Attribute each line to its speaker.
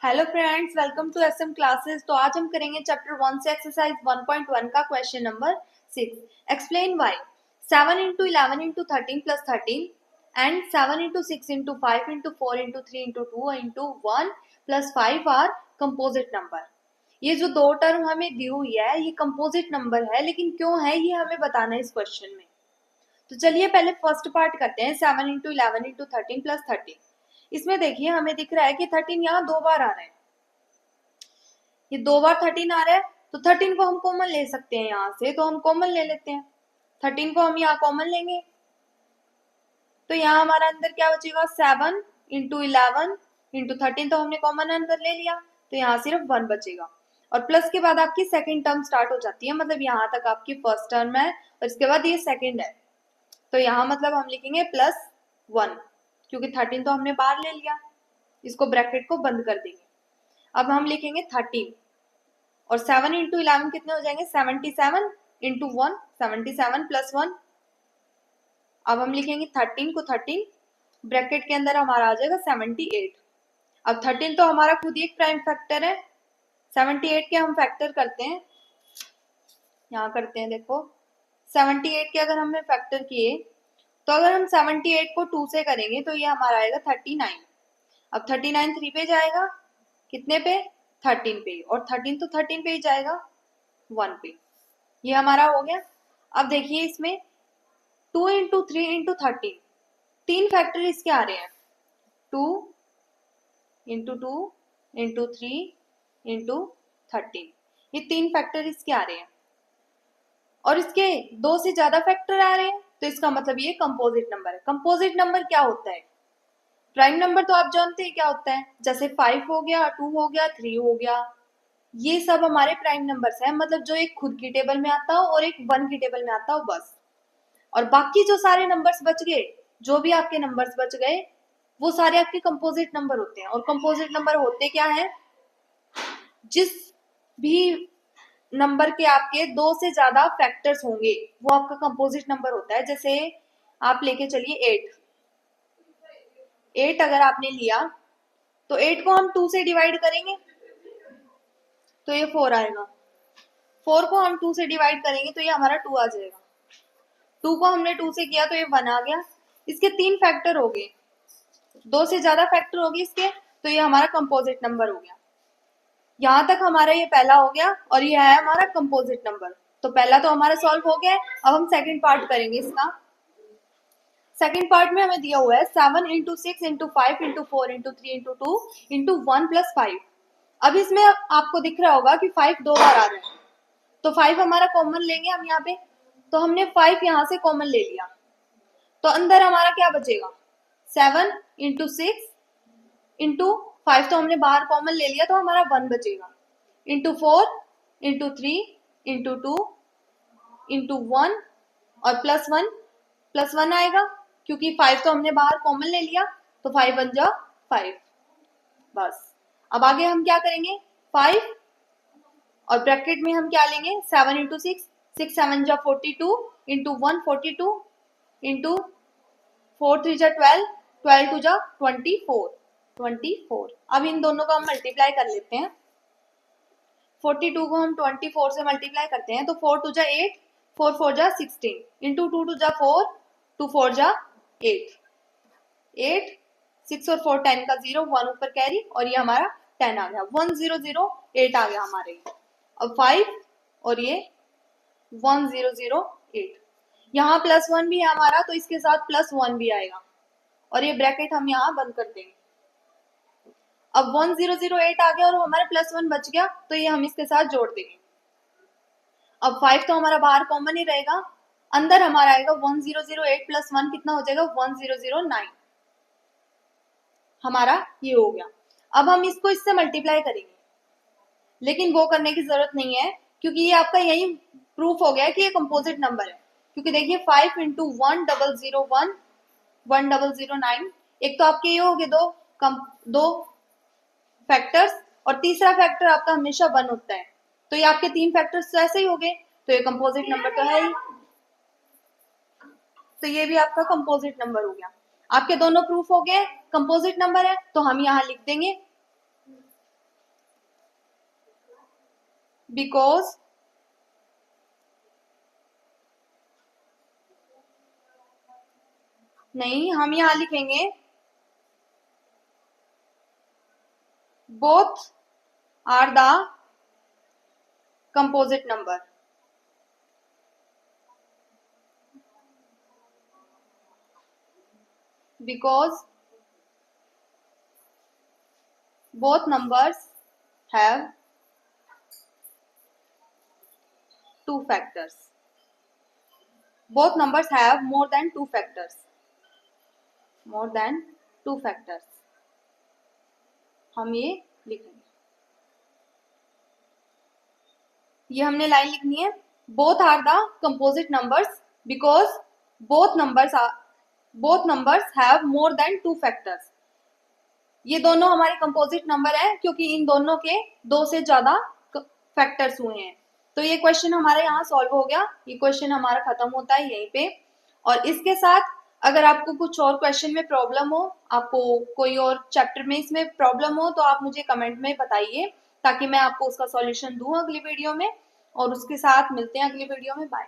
Speaker 1: Hello friends, welcome to SM classes. तो आज हम करेंगे चैप्टर 1 से एक्सरसाइज 1.1 का question number 6। Explain why 7 into 11 into 13 plus 13 and 7 into 6 into 5 into 4 into 3 into 2 into 1 plus 5 are composite number. ये जो दो टर्म हमें दी हुई है ये कंपोजिट नंबर है, लेकिन क्यों है ये हमें बताना है इस क्वेश्चन में। तो चलिए पहले फर्स्ट पार्ट करते हैं। 7 इंटू 11 इंटू 13 प्लस 13। इसमें देखिए हमें दिख रहा है कि 13 यहाँ दो बार आ रहा है, ये दो बार 13 आ रहा है, तो 13 को हम कॉमन ले सकते हैं यहाँ से, तो हम कॉमन ले लेते हैं। 13 को हम यहाँ कॉमन लेंगे तो यहाँ हमारा अंदर क्या बचेगा, 7 इंटू 11 इंटू 13 तो हमने कॉमन अंदर ले लिया, तो यहाँ सिर्फ 1 बचेगा। और प्लस के बाद आपकी सेकेंड टर्म स्टार्ट हो जाती है, मतलब यहाँ तक आपकी फर्स्ट टर्म है और इसके बाद ये सेकेंड है, तो यहाँ मतलब हम लिखेंगे +1, क्योंकि 13 तो हमने बाहर ले लिया, इसको ब्रैकेट को बंद कर देंगे। अब हम लिखेंगे 13 और 7 इंटू 11 कितने हो जाएंगे, 77 इंटू 1 77 प्लस 1। अब हम लिखेंगे 13 को 13, ब्रैकेट के अंदर हमारा आ जाएगा 78। अब 13 तो हमारा खुद ही एक प्राइम फैक्टर है, 78 के हम फैक्टर करते हैं, यहाँ करते हैं। देखो 78 के अगर हमने फैक्टर किए तो अगर हम 78 को 2 से करेंगे तो ये हमारा आएगा 39। अब 39 3 पे जाएगा, कितने पे, 13 पे, और 13 तो 13 पे ही जाएगा 1 पे। ये हमारा हो गया। अब देखिए इसमें 2 इंटू 3 इंटू 13, तीन फैक्टर इसके आ रहे हैं, 2 इंटू 2 इंटू 3 इंटू 13, ये तीन फैक्टर इसके आ रहे हैं और इसके दो से ज्यादा फैक्टर आ रहे हैं, तो इसका मतलब ये कंपोजिट नंबर है। कंपोजिट नंबर क्या होता है, प्राइम नंबर तो आप जानते हैं क्या होता है, जैसे 5 हो गया, 2 हो गया, 3 हो गया, ये सब हमारे प्राइम नंबर्स हैं, मतलब जो एक खुद की टेबल में आता हो और एक 1 की टेबल में आता हो, बस। और बाकी जो सारे नंबर्स बच गए, जो भी आपके नंबर्स बच गए, वो सारे आपके कंपोजिट नंबर होते हैं। और कंपोजिट नंबर होते क्या है, जिस भी नंबर के आपके दो से ज्यादा फैक्टर्स होंगे वो आपका कंपोजिट नंबर होता है। जैसे आप लेके चलिए 8 अगर आपने लिया तो 8 को हम 2 से डिवाइड करेंगे तो ये 4 आएगा, 4 को हम 2 से डिवाइड करेंगे तो ये हमारा 2 आ जाएगा, 2 को हमने 2 से किया तो ये 1 आ गया। इसके तीन फैक्टर हो गए, दो से ज्यादा फैक्टर हो गए इसके, तो ये हमारा कंपोजिट नंबर हो गया। यहाँ तक हमारा ये पहला हो गया और ये है हमारा कंपोजिट नंबर। तो पहला तो हमारा सॉल्व हो गया। अब हम सेकंड पार्ट करेंगे इसका। सेकंड पार्ट में हमें दिया हुआ है 7 into 6 into 5 into 4 into 3 into 2 into 1 plus 5। अब इसमें आपको दिख रहा होगा कि 5 दो बार आ रहा है, तो 5 हमारा कॉमन लेंगे हम यहाँ पे, तो हमने 5 यहाँ से कॉमन ले लिया, तो अंदर हमारा क्या बचेगा, 7 इंटू 6 इंटू 5 तो हमने बाहर कॉमन ले लिया, तो हमारा 1 बचेगा, इंटू 4 इंटू 3 इंटू 2 इंटू 1 और प्लस 1 आएगा, क्योंकि 5 तो हमने बाहर कॉमन ले लिया, तो 5 बन जा 5, बस। अब आगे हम क्या करेंगे, 5 और ब्रैकेट में हम क्या लेंगे, 7 इंटू 6, 6 7 जा 42 इंटू 1 42 इंटू 4 3 जा 12, 12 2 जा 24। अब इन दोनों को हम मल्टीप्लाई कर लेते हैं। 42 को हम 24 से मल्टीप्लाई करते हैं तो 4 2 जा 8, 4 4 जा 16 इंटू 2 2 जा 4, 2 4 जा 8, 8 6 और 4 10 का 0, 1 ऊपर कैरी, और ये हमारा 10 आ गया, 1008 आ गया हमारे। अब 5 और ये 1008, यहाँ +1 भी है हमारा, तो इसके साथ +1 भी आएगा और ये ब्रैकेट हम यहाँ बंद कर देंगे। अब 1008 आ गया और हमारा +1 बच गया, तो ये हम इसके साथ जोड़ देंगे। अब 5 तो हमारा बाहर कॉमन ही रहेगा, अंदर हमारा आएगा 1008 + 1 कितना हो जाएगा, 1009, हमारा ये हो गया। अब हम इसको इससे मल्टीप्लाई करेंगे, लेकिन वो करने की जरूरत नहीं है, क्योंकि ये आपका यही प्रूफ हो गया कि ये कंपोजिट नंबर है। क्योंकि देखिए 5 इंटू 1001 1009, एक तो आपके ये हो गए दो फैक्टर्स, और तीसरा फैक्टर आपका हमेशा 1 होता है, तो ये आपके तीन फैक्टर्स तो ऐसे ही हो गए, तो ये कंपोजिट नंबर तो है ही, तो ये भी आपका कंपोजिट नंबर हो गया। आपके दोनों प्रूफ हो गए, कंपोजिट नंबर है, तो हम यहाँ लिख देंगे बिकॉज नहीं, हम यहां लिखेंगे both are the composite number. Because both numbers have two factors. Both numbers have more than two factors. More than two factors. हम ये लिखेंगे, ये हमने लाइन लिखनी है। Both are the composite numbers because both numbers have more than two factors. ये दोनों हमारे कंपोजिट नंबर है क्योंकि इन दोनों के दो से ज्यादा फैक्टर्स हुए हैं। तो ये क्वेश्चन हमारे यहाँ सॉल्व हो गया। ये क्वेश्चन हमारा खत्म होता है यहीं पे। और इसके साथ अगर आपको कुछ और क्वेश्चन में प्रॉब्लम हो, आपको कोई और चैप्टर में इसमें प्रॉब्लम हो, तो आप मुझे कमेंट में बताइए ताकि मैं आपको उसका सॉल्यूशन दूं अगली वीडियो में। और उसके साथ मिलते हैं अगली वीडियो में। बाय।